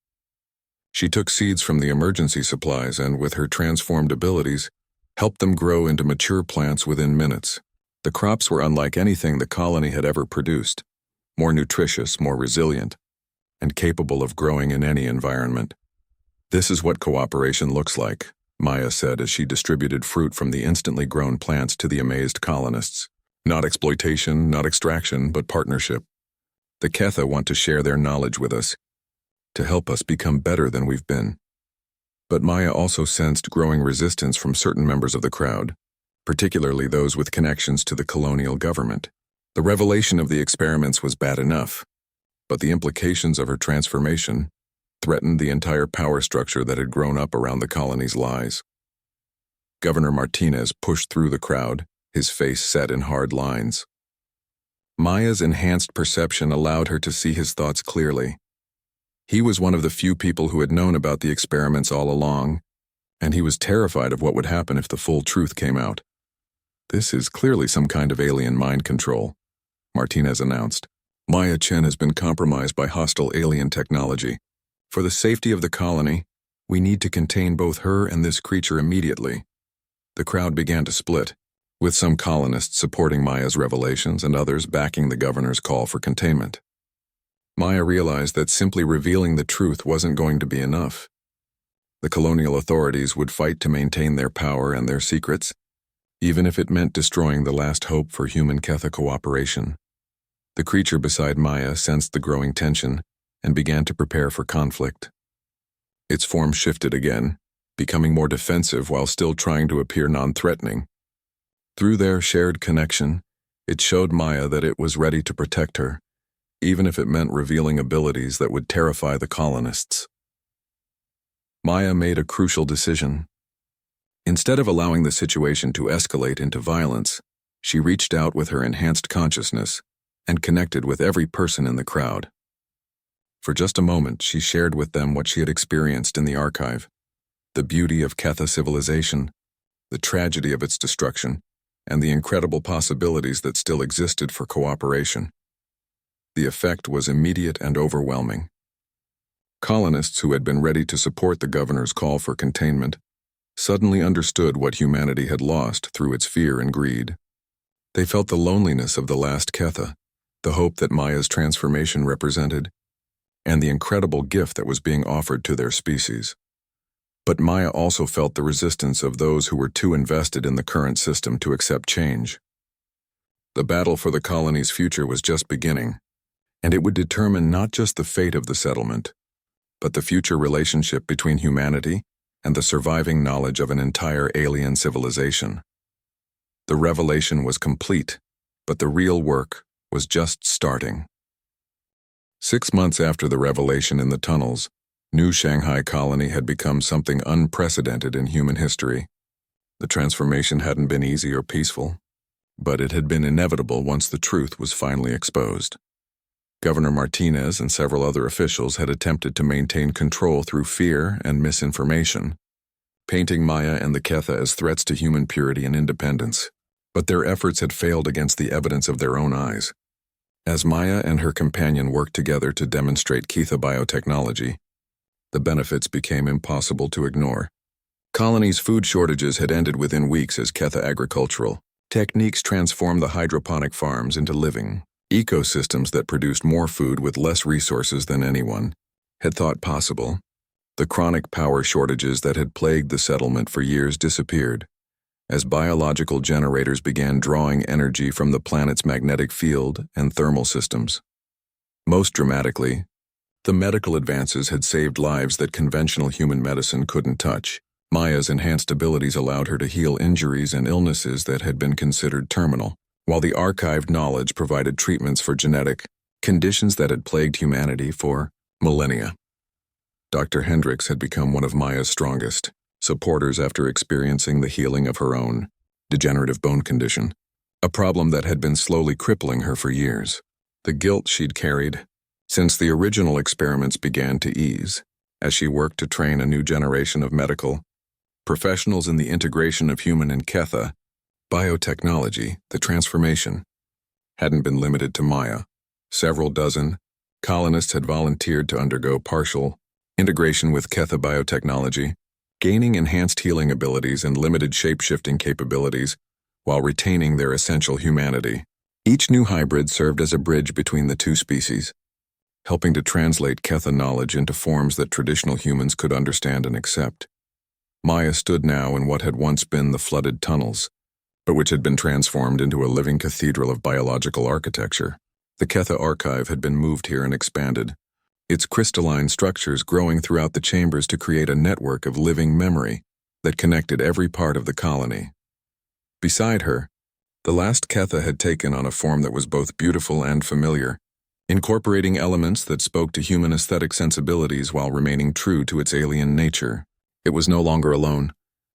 She took seeds from the emergency supplies and, with her transformed abilities, helped them grow into mature plants within minutes. The crops were unlike anything the colony had ever produced, more nutritious, more resilient, and capable of growing in any environment. "This is what cooperation looks like," Maya said as she distributed fruit from the instantly grown plants to the amazed colonists. "Not exploitation, not extraction, but partnership. The Ketha want to share their knowledge with us, to help us become better than we've been." But Maya also sensed growing resistance from certain members of the crowd, particularly those with connections to the colonial government. The revelation of the experiments was bad enough, but the implications of her transformation threatened the entire power structure that had grown up around the colony's lies. Governor Martinez pushed through the crowd, his face set in hard lines. Maya's enhanced perception allowed her to see his thoughts clearly. He was one of the few people who had known about the experiments all along, and he was terrified of what would happen if the full truth came out. "This is clearly some kind of alien mind control," Martinez announced. Maya Chen has been compromised by hostile alien technology. For the safety of the colony, we need to contain both her and this creature immediately. The crowd began to split, with some colonists supporting Maya's revelations and others backing the governor's call for containment. Maya realized that simply revealing the truth wasn't going to be enough. The colonial authorities would fight to maintain their power and their secrets, even if it meant destroying the last hope for human-Ketha cooperation. The creature beside Maya sensed the growing tension and began to prepare for conflict. Its form shifted again, becoming more defensive while still trying to appear non-threatening. Through their shared connection, it showed Maya that it was ready to protect her, even if it meant revealing abilities that would terrify the colonists. Maya made a crucial decision. Instead of allowing the situation to escalate into violence, she reached out with her enhanced consciousness and connected with every person in the crowd. For just a moment, she shared with them what she had experienced in the archive, the beauty of Ketha civilization, the tragedy of its destruction, and the incredible possibilities that still existed for cooperation. The effect was immediate and overwhelming. Colonists who had been ready to support the governor's call for containment suddenly understood what humanity had lost through its fear and greed. They felt the loneliness of the last Ketha, the hope that Maya's transformation represented, and the incredible gift that was being offered to their species. But Maya also felt the resistance of those who were too invested in the current system to accept change. The battle for the colony's future was just beginning, and it would determine not just the fate of the settlement, but the future relationship between humanity and the surviving knowledge of an entire alien civilization. The revelation was complete, but the real work was just starting. 6 months after the revelation in the tunnels, New Shanghai Colony had become something unprecedented in human history. The transformation hadn't been easy or peaceful, but it had been inevitable once the truth was finally exposed. Governor Martinez and several other officials had attempted to maintain control through fear and misinformation, painting Maya and the Ketha as threats to human purity and independence. But their efforts had failed against the evidence of their own eyes. As Maya and her companion worked together to demonstrate Ketha biotechnology, the benefits became impossible to ignore. Colony's food shortages had ended within weeks as Ketha agricultural techniques transformed the hydroponic farms into living ecosystems that produced more food with less resources than anyone had thought possible. The chronic power shortages that had plagued the settlement for years disappeared, as biological generators began drawing energy from the planet's magnetic field and thermal systems. Most dramatically, the medical advances had saved lives that conventional human medicine couldn't touch. Maya's enhanced abilities allowed her to heal injuries and illnesses that had been considered terminal, while the archived knowledge provided treatments for genetic conditions that had plagued humanity for millennia. Dr. Hendricks had become one of Maya's strongest supporters after experiencing the healing of her own degenerative bone condition, a problem that had been slowly crippling her for years. The guilt she'd carried since the original experiments began to ease, as she worked to train a new generation of medical professionals in the integration of human and Ketha biotechnology. The transformation hadn't been limited to Maya. Several dozen colonists had volunteered to undergo partial integration with Ketha biotechnology, gaining enhanced healing abilities and limited shape-shifting capabilities while retaining their essential humanity. Each new hybrid served as a bridge between the two species, helping to translate Ketha knowledge into forms that traditional humans could understand and accept. Maya stood now in what had once been the flooded tunnels, but which had been transformed into a living cathedral of biological architecture. The Ketha archive had been moved here and expanded, its crystalline structures growing throughout the chambers to create a network of living memory that connected every part of the colony. Beside her, the last Ketha had taken on a form that was both beautiful and familiar, incorporating elements that spoke to human aesthetic sensibilities while remaining true to its alien nature. It was no longer alone.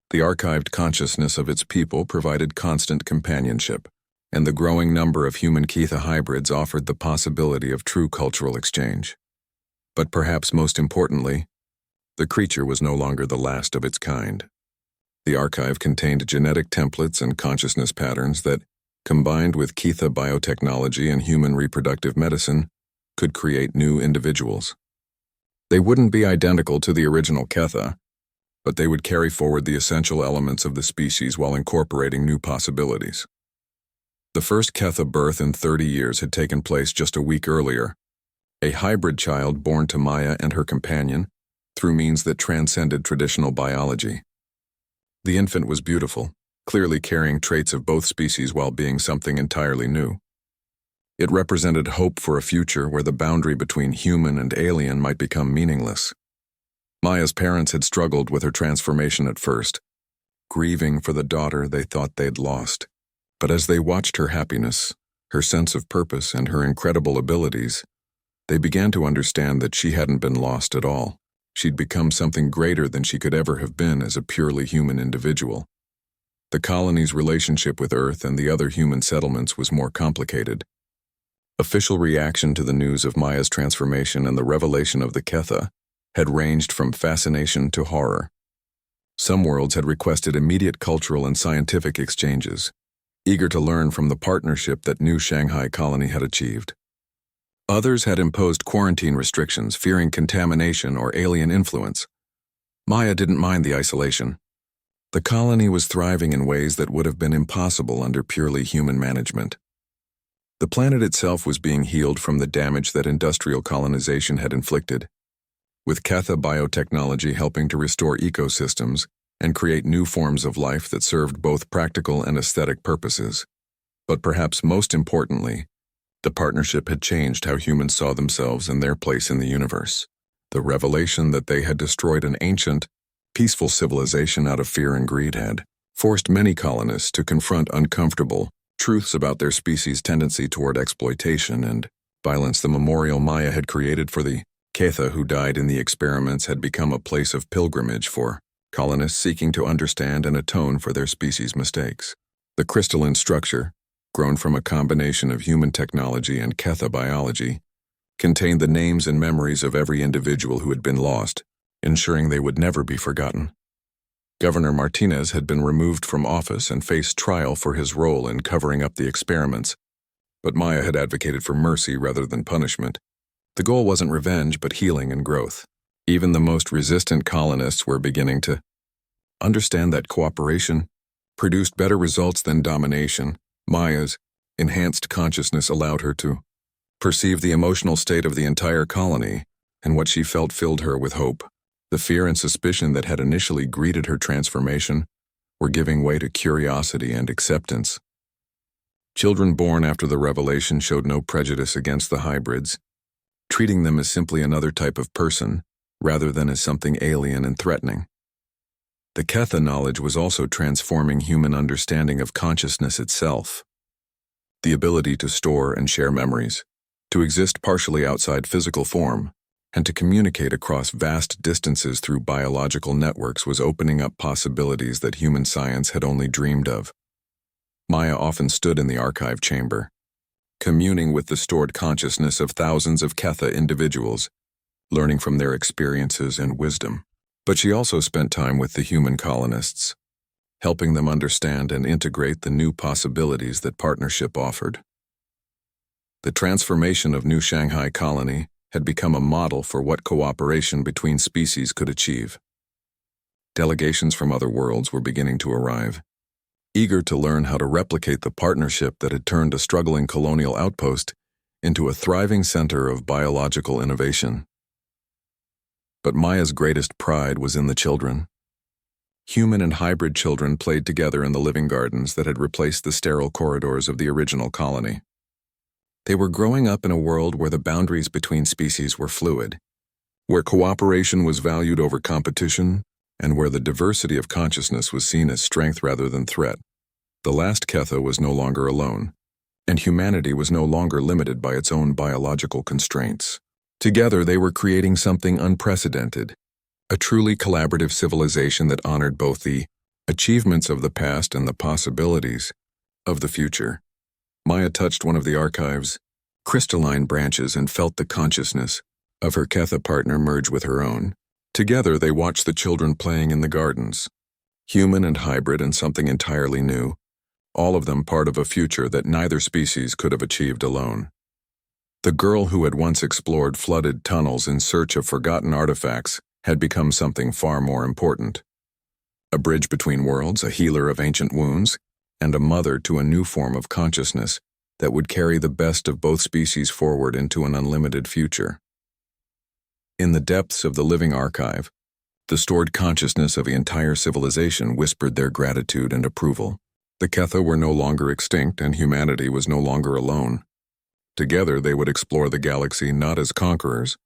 The archived consciousness of its people provided constant companionship, and the growing number of human Ketha hybrids offered the possibility of true cultural exchange. But perhaps most importantly, the creature was no longer the last of its kind. The archive contained genetic templates and consciousness patterns that combined with Ketha biotechnology and human reproductive medicine, could create new individuals. They wouldn't be identical to the original Ketha, but they would carry forward the essential elements of the species while incorporating new possibilities. The first Ketha birth in 30 years had taken place just a week earlier, a hybrid child born to Maya and her companion through means that transcended traditional biology. The infant was beautiful, clearly carrying traits of both species while being something entirely new. It represented hope for a future where the boundary between human and alien might become meaningless. Maya's parents had struggled with her transformation at first, grieving for the daughter they thought they'd lost. But as they watched her happiness, her sense of purpose, and her incredible abilities, they began to understand that she hadn't been lost at all. She'd become something greater than she could ever have been as a purely human individual. The colony's relationship with Earth and the other human settlements was more complicated. Official reaction to the news of Maya's transformation and the revelation of the Ketha had ranged from fascination to horror. Some worlds had requested immediate cultural and scientific exchanges, eager to learn from the partnership that New Shanghai Colony had achieved. Others had imposed quarantine restrictions, fearing contamination or alien influence. Maya didn't mind the isolation. The colony was thriving in ways that would have been impossible under purely human management. The planet itself was being healed from the damage that industrial colonization had inflicted, with Ketha biotechnology helping to restore ecosystems and create new forms of life that served both practical and aesthetic purposes. But perhaps most importantly, the partnership had changed how humans saw themselves and their place in the universe. The revelation that they had destroyed an ancient, peaceful civilization out of fear and greed had forced many colonists to confront uncomfortable truths about their species' tendency toward exploitation and violence. The memorial Maya had created for the Ketha who died in the experiments had become a place of pilgrimage for colonists seeking to understand and atone for their species' mistakes. The crystalline structure, grown from a combination of human technology and Ketha biology, contained the names and memories of every individual who had been lost, ensuring they would never be forgotten. Governor Martinez had been removed from office and faced trial for his role in covering up the experiments, but Maya had advocated for mercy rather than punishment. The goal wasn't revenge, but healing and growth. Even the most resistant colonists were beginning to understand that cooperation produced better results than domination. Maya's enhanced consciousness allowed her to perceive the emotional state of the entire colony, and what she felt filled her with hope. The fear and suspicion that had initially greeted her transformation were giving way to curiosity and acceptance. Children born after the revelation showed no prejudice against the hybrids, treating them as simply another type of person, rather than as something alien and threatening. The Ketha knowledge was also transforming human understanding of consciousness itself. The ability to store and share memories, to exist partially outside physical form, and to communicate across vast distances through biological networks was opening up possibilities that human science had only dreamed of. Maya often stood in the archive chamber, communing with the stored consciousness of thousands of Ketha individuals, learning from their experiences and wisdom. But she also spent time with the human colonists, helping them understand and integrate the new possibilities that partnership offered. The transformation of New Shanghai Colony had become a model for what cooperation between species could achieve. Delegations from other worlds were beginning to arrive, eager to learn how to replicate the partnership that had turned a struggling colonial outpost into a thriving center of biological innovation. But Maya's greatest pride was in the children. Human and hybrid children played together in the living gardens that had replaced the sterile corridors of the original colony. They were growing up in a world where the boundaries between species were fluid, where cooperation was valued over competition, and where the diversity of consciousness was seen as strength rather than threat. The last Ketha was no longer alone, and humanity was no longer limited by its own biological constraints. Together, they were creating something unprecedented, a truly collaborative civilization that honored both the achievements of the past and the possibilities of the future. Maya touched one of the archive's crystalline branches and felt the consciousness of her Ketha partner merge with her own. Together, they watched the children playing in the gardens, human and hybrid and something entirely new, all of them part of a future that neither species could have achieved alone. The girl who had once explored flooded tunnels in search of forgotten artifacts had become something far more important. A bridge between worlds, a healer of ancient wounds, and a mother to a new form of consciousness that would carry the best of both species forward into an unlimited future. In the depths of the living archive, the stored consciousness of the entire civilization whispered their gratitude and approval. The Ketha were no longer extinct, and humanity was no longer alone. Together they would explore the galaxy not as conquerors,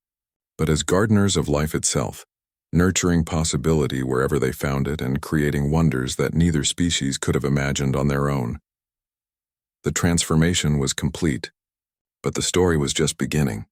but as gardeners of life itself, nurturing possibility wherever they found it and creating wonders that neither species could have imagined on their own. The transformation was complete, but the story was just beginning.